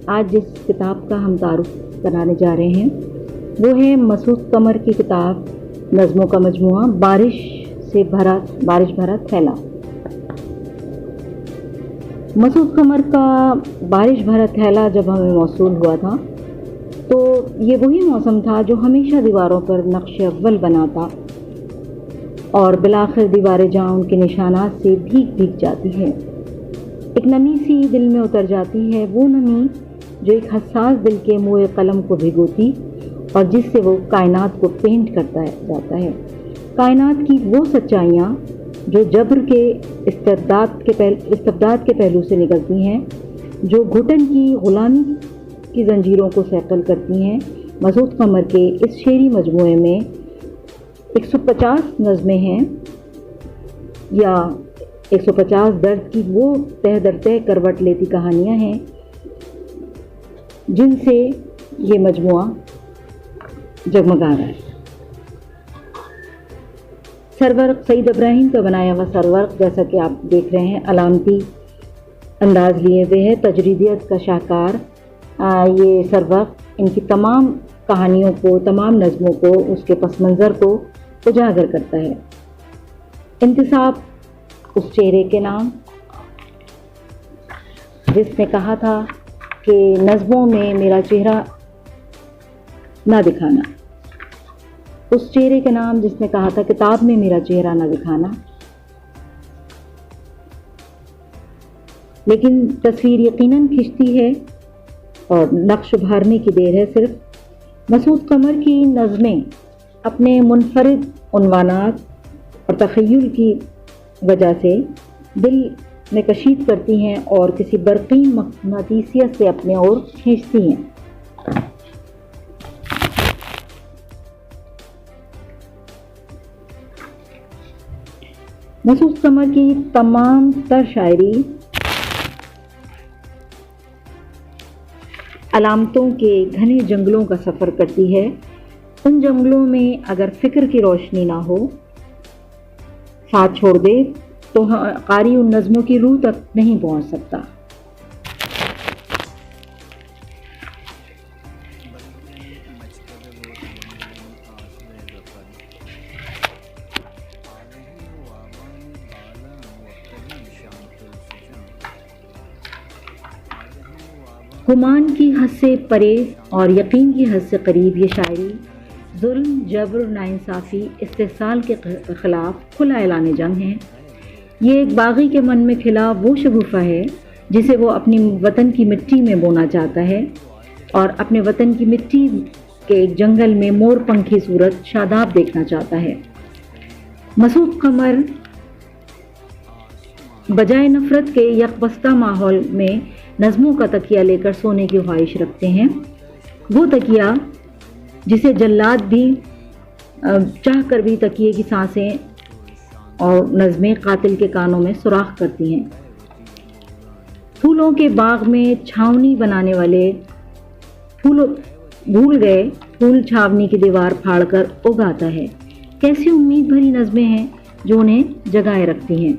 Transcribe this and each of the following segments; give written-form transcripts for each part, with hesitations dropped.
آج جس کتاب کا ہم تعارف کرانے جا رہے ہیں وہ ہے مسعود قمر کی کتاب نظموں کا مجموعہ بارش بھرا تھیلا۔ مسعود قمر کا بارش بھرا تھیلا جب ہمیں موصول ہوا تھا تو یہ وہی موسم تھا جو ہمیشہ دیواروں پر نقش اول بناتا اور بالآخر دیواریں جہاں ان کے نشانات سے بھیگ جاتی ہے، ایک نمی سی دل میں اتر جاتی ہے، وہ نمی جو ایک حساس دل کے موئے قلم کو بھگوتی اور جس سے وہ کائنات کو پینٹ کرتا جاتا ہے، کائنات کی وہ سچائیاں جو جبر کے استبداد کے پہلو سے نکلتی ہیں، جو گھٹن کی غلامی کی زنجیروں کو صیقل کرتی ہیں۔ مسعود قمر کے اس شعری مجموعے میں 150 نظمیں ہیں یا 150 درد کی وہ تہ در تہ کروٹ لیتی کہانیاں ہیں جن سے یہ مجموعہ جگمگا رہا ہے۔ سرورق سعید ابراہیم کا بنایا ہوا سرورق، جیسا کہ آپ دیکھ رہے ہیں، علامتی انداز لیے ہوئے ہے، تجریدیت کا شاہکار۔ یہ سرورق ان کی تمام کہانیوں کو، تمام نظموں کو، اس کے پس منظر کو اجاگر کرتا ہے۔ انتصاب اس چہرے کے نام جس نے کہا تھا کہ نظموں میں میرا چہرہ نہ دکھانا، اس چہرے کے نام جس نے کہا تھا کتاب میں میرا چہرہ نہ دکھانا، لیکن تصویر یقیناً کھنچتی ہے اور نقش ابھارنے کی دیر ہے صرف۔ مسعود قمر کی نظمیں اپنے منفرد عنوانات اور تخیل کی وجہ سے دل میں کشید کرتی ہیں اور کسی برقی مقناطیسیت سے اپنے اور کھینچتی ہیں۔ مسعود قمر کی تمام تر شاعری علامتوں کے گھنے جنگلوں کا سفر کرتی ہے۔ ان جنگلوں میں اگر فکر کی روشنی نہ ہو، ساتھ چھوڑ دے، تو قاری ان نظموں کی روح تک نہیں پہنچ سکتا۔ گمان کی حد سے پرے اور یقین کی حد سے قریب یہ شاعری ظلم، جبر، ناانصافی، استحصال کے خلاف کھلا اعلان جنگ ہے۔ یہ ایک باغی کے من میں کھلا وہ شگوفہ ہے جسے وہ اپنی وطن کی مٹی میں بونا چاہتا ہے اور اپنے وطن کی مٹی کے ایک جنگل میں مور پنکھی صورت شاداب دیکھنا چاہتا ہے۔ مسعود قمر بجائے نفرت کے یکبستہ ماحول میں نظموں کا تکیہ لے کر سونے کی خواہش رکھتے ہیں، وہ تکیہ جسے جلاد بھی چاہ کر بھی تکیے کی سانسیں اور نظمیں قاتل کے کانوں میں سوراخ کرتی ہیں۔ پھولوں کے باغ میں چھاونی بنانے والے بھول گئے پھول چھاونی کی دیوار پھاڑ کر اگاتا ہے۔ کیسی امید بھری نظمیں ہیں جو انہیں جگائے رکھتی ہیں۔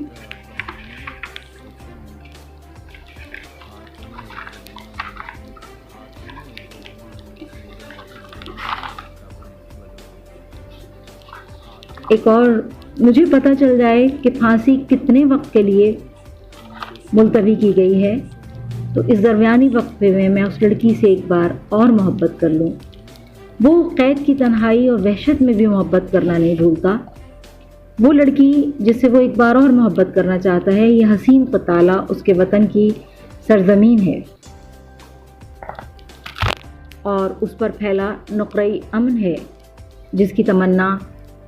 ایک اور مجھے پتہ چل جائے کہ پھانسی کتنے وقت کے لیے ملتوی کی گئی ہے تو اس درمیانی وقفے میں اس لڑکی سے ایک بار اور محبت کر لوں۔ وہ قید کی تنہائی اور وحشت میں بھی محبت کرنا نہیں بھولتا۔ وہ لڑکی جس سے وہ ایک بار اور محبت کرنا چاہتا ہے، یہ حسین قطالہ اس کے وطن کی سرزمین ہے اور اس پر پھیلا نقرۂ امن ہے جس کی تمنا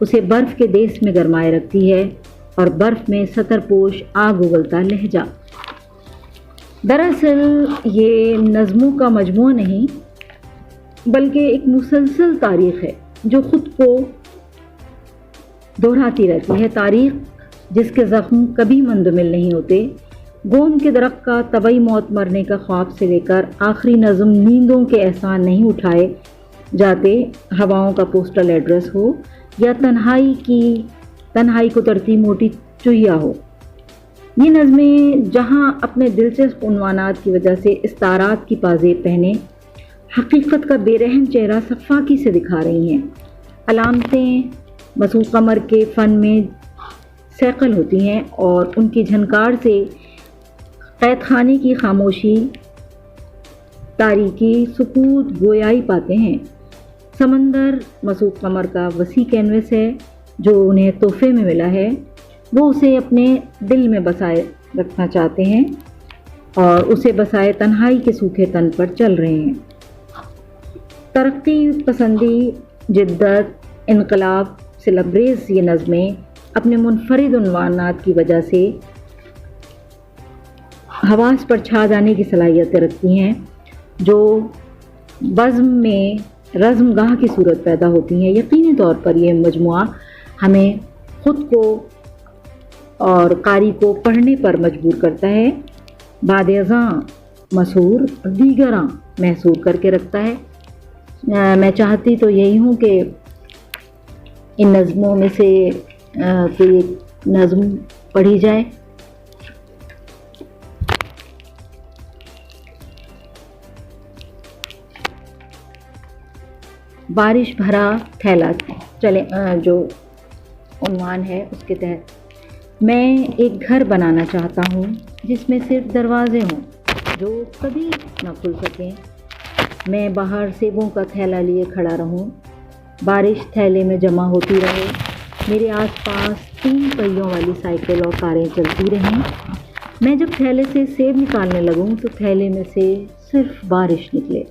اسے برف کے دیس میں گرمائے رکھتی ہے اور برف میں ستر پوش آگ اگلتا لہجہ۔ دراصل یہ نظموں کا مجموعہ نہیں بلکہ ایک مسلسل تاریخ ہے جو خود کو دہراتی رہتی ہے، تاریخ جس کے زخم کبھی مندمل نہیں ہوتے۔ گوم کے درخت کا طبعی موت مرنے کا خواب سے لے کر آخری نظم نیندوں کے احسان نہیں اٹھائے جاتے، ہواؤں کا پوسٹل ایڈریس ہو یا تنہائی کو ترتی موٹی چوہیا ہو۔ یہ نظمیں جہاں اپنے دلچسپ عنوانات کی وجہ سے استعارات کی پازیب پہنے حقیقت کا بے رحم چہرہ صفاقی سے دکھا رہی ہیں، علامتیں مسعود قمر کے فن میں ثقل ہوتی ہیں اور ان کی جھنکار سے قید خانے کی خاموشی، تاریکی، سکوت گویائی پاتے ہیں۔ سمندر مسعود قمر کا وسیع کینوس ہے جو انہیں تحفے میں ملا ہے، وہ اسے اپنے دل میں بسائے رکھنا چاہتے ہیں اور اسے بسائے تنہائی کے سوکھے تن پر چل رہے ہیں۔ ترقی پسندی، جدت، انقلاب سے لبریز یہ نظمیں اپنے منفرد عنوانات کی وجہ سے حواس پر چھا جانے کی صلاحیتیں رکھتی ہیں، جو بزم میں رزم گاہ کی صورت پیدا ہوتی ہیں۔ یقینی طور پر یہ مجموعہ ہمیں خود کو اور قاری کو پڑھنے پر مجبور کرتا ہے، بعد ازاں مسحور دیگراں محصور کر کے رکھتا ہے۔ میں چاہتی تو یہی ہوں کہ ان نظموں میں سے کوئی ایک نظم پڑھی جائے۔ بارش بھرا تھیلا، چلیں جو عنوان ہے اس کے تحت، میں ایک گھر بنانا چاہتا ہوں جس میں صرف دروازے ہوں جو کبھی نہ کھل سکیں۔ میں باہر سیبوں کا تھیلا لیے کھڑا رہوں، بارش تھیلے میں جمع ہوتی رہے، میرے آس پاس 3 پہیوں والی سائیکل اور کاریں چلتی رہیں۔ میں جب تھیلے سے سیب نکالنے لگوں تو تھیلے میں سے صرف بارش نکلے۔